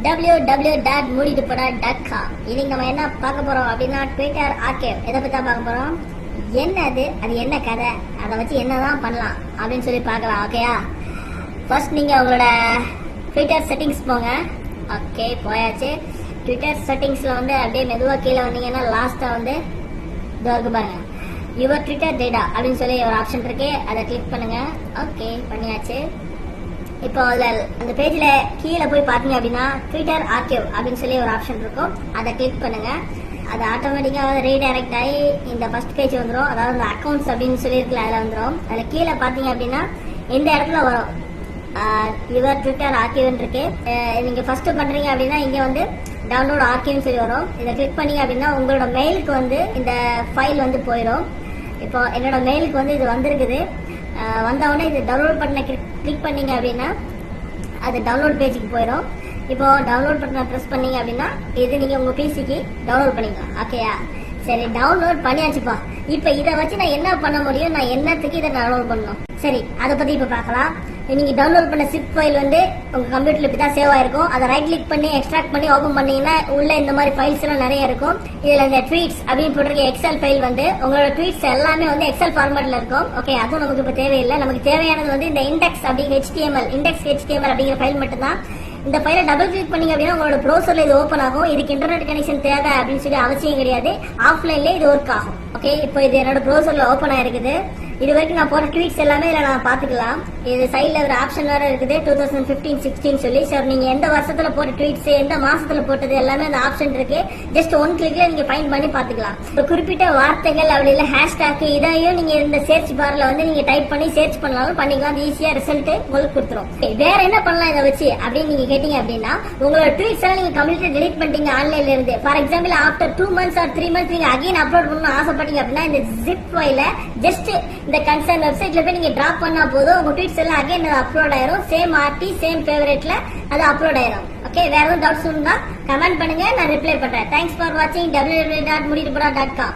www.mooditupora.com. இன்னைக்கு நம்ம என்ன பார்க்க போறோம் அப்படின்னா ட்விட்டர் ஆர்கைவ். எதை பத்தி பார்க்க போறோம், என்னது, அது என்ன கதை, அதை வச்சு என்னதான் பண்ணலாம் அப்படின்னு சொல்லி பார்க்கலாம். ஓகேயா? ஃபர்ஸ்ட் நீங்க உங்களோட ட்விட்டர் செட்டிங்ஸ் போங்க. ஓகே, போயாச்சு. ட்விட்டர் செட்டிங்ஸ்ல வந்து அப்படியே மெதுவா கீழே வந்தீங்கன்னா லாஸ்டா வந்து இதோ இருக்கு பாருங்க, யுவர் ட்விட்டர் டேட்டா அப்படின்னு சொல்லி ஒரு ஆப்ஷன் இருக்கு. அதை கிளிக் பண்ணுங்க. ஓகே, பண்ணியாச்சு. இப்போ அதுல அந்த பேஜ்ல கீழே போய் பாத்தீங்க அப்படின்னா ட்விட்டர் ஆர்கைவ் அப்படின்னு சொல்லி ஒரு ஆப்ஷன் இருக்கும். அதை கிளிக் பண்ணுங்க. அது ஆட்டோமேட்டிக்கா ரீடைரக்ட் ஆகி இந்த ஃபர்ஸ்ட் பேஜ் வந்துடும். அதாவது இந்த அக்கௌண்ட்ஸ் அப்படின்னு சொல்லி இருக்குல்ல, அதுல வந்துடும். அதுல கீழே பாத்தீங்க அப்படின்னா இந்த இடத்துல வரும் யுவர் ட்விட்டர் ஆர்கைவ் இருக்கு. நீங்க ஃபர்ஸ்ட் பண்றீங்க அப்படின்னா இங்க வந்து டவுன்லோட் ஆர்கைவ்னு சொல்லி வரும். இதை கிளிக் பண்ணீங்க அப்படின்னா உங்களோட மெயிலுக்கு வந்து இந்த ஃபைல் வந்து போயிடும். இப்போ என்னோட மெயிலுக்கு வந்து இது வந்திருக்குது. வந்தவுடனே இது டவுன்லோட் பண்ண கிளிக் பண்ணீங்க அப்படின்னா அது டவுன்லோட் பேஜுக்கு போயிடும். இப்போ டவுன்லோட் பட்டனை ப்ரெஸ் பண்ணீங்க அப்படின்னா இது நீங்க உங்க பிசிக்கு டவுன்லோட் பண்ணிக்கலாம். ஓகேயா? சரி, டவுன்லோட் பண்ணியாச்சுப்பா. இப்ப இதை வச்சு நான் என்ன பண்ண முடியும், நான் என்னத்துக்கு இதை டவுன்லோட் பண்ணணும்? சரி, அதை பத்தி இப்ப பார்க்கலாம். நீங்க டவுன்லோட் பண்ண சிப் ஃபைல் வந்து உங்க கம்ப்யூட்டர்ல இப்படிதான் சேவ் ஆயிருக்கும். அதை ரைட் கிளிக் பண்ணி எக்ஸ்ட்ராக்ட் பண்ணி ஓபன் பண்ணீங்கன்னா உள்ள இந்த மாதிரி ஃபைல்ஸ் எல்லாம் நிறைய இருக்கும். இதுல இந்த ட்வீட்ஸ் அப்படின்னு போட்டிருக்க எக்ஸல் ஃபைல் வந்து உங்களோட ட்வீட்ஸ் எல்லாமே வந்து எக்ஸல் ஃபார்மேட்ல இருக்கும். ஓகே, அதுவும் நமக்கு இப்ப தேவையில்லை. நமக்கு தேவையானது வந்து இந்த இண்டெக்ஸ் அப்படிங்கிற இண்டெக்ஸ் HTML அப்படிங்கிற ஃபைல் மட்டும் தான். இந்த ஃபைலை டபுள் கிளிக் பண்ணீங்க அப்படின்னா உங்களோட ப்ரௌசர்ல இது ஓபன் ஆகும். இதுக்கு இன்டர்நெட் கனெக்ஷன் தேவை அப்படின்னு சொல்லி அவசியம் கிடையாது. ஆஃப்லைன்ல இது ஒர்க் ஆகும். ஓகே, இப்போ இது என்னோட ப்ரௌசர்ல ஓபன் ஆயிருக்குது. இது வரைக்கும் நான் போட்ட ட்வீட்ஸ் எல்லாமே இதுல நான் பாத்துக்கலாம். இது சைட்ல ஒரு ஆப்ஷன் வேற இருக்குது, 2015-16 சொல்லி. சார், நீங்க எந்த வருஷத்துல போட்ட ட்வீட்ஸ், எந்த மாசத்துல போட்டது எல்லாமே அந்த ஆப்ஷன் இருக்கு. ஜஸ்ட் ஒன் கிளிக்ல நீங்க ஃபைண்ட் பண்ணி பாத்துக்கலாம். ஒரு குறிப்பிட்ட வார்த்தைகள் அப்படி இல்ல ஹேஷ்டாக் இதையும் நீங்க இந்த சர்ச் பார்ல வந்து நீங்க டைப் பண்ணி சர்ச் பண்ணாலும் பண்ணிக்கலாம். ஈஸியா ரிசல்ட் உங்களுக்கு கொடுத்துரும். வேற என்ன பண்ணலாம் இதை வச்சு அப்படின்னு நீங்க கேட்டீங்க அப்படின்னா உங்களோட ட்வீட்ஸ் எல்லாம் நீங்க கம்ப்ளீட்டா டெலிட் பண்ணிட்டீங்க ஆன்லைன்ல இருந்து. For example after 2 months or 3 months நீங்க அகைன் அப்லோட் பண்ணணும்னு ஆசைப்பட்டீங்க அப்படின்னா இந்த ஜிப் ஃபைல ஜஸ்ட் இந்த கன்சர்ன் வெப்சைட்ல போய் நீங்க டிராப் பண்ணா போதும். உங்க ட்வீட்ஸ் எல்லாம் அகைன் அப்லோட் ஆயிரும். சேம் ஆர்டி சேம் ஃபேவரட்ல அது அப்லோட் ஆயிரும். ஓகே, வேற எதுவும் டவுட்ஸ் இருந்தா கமெண்ட் பண்ணுங்க, நான் ரிப்ளை பண்றேன். தேங்க்ஸ் ஃபார் வாட்சிங் www.mooditupora.com.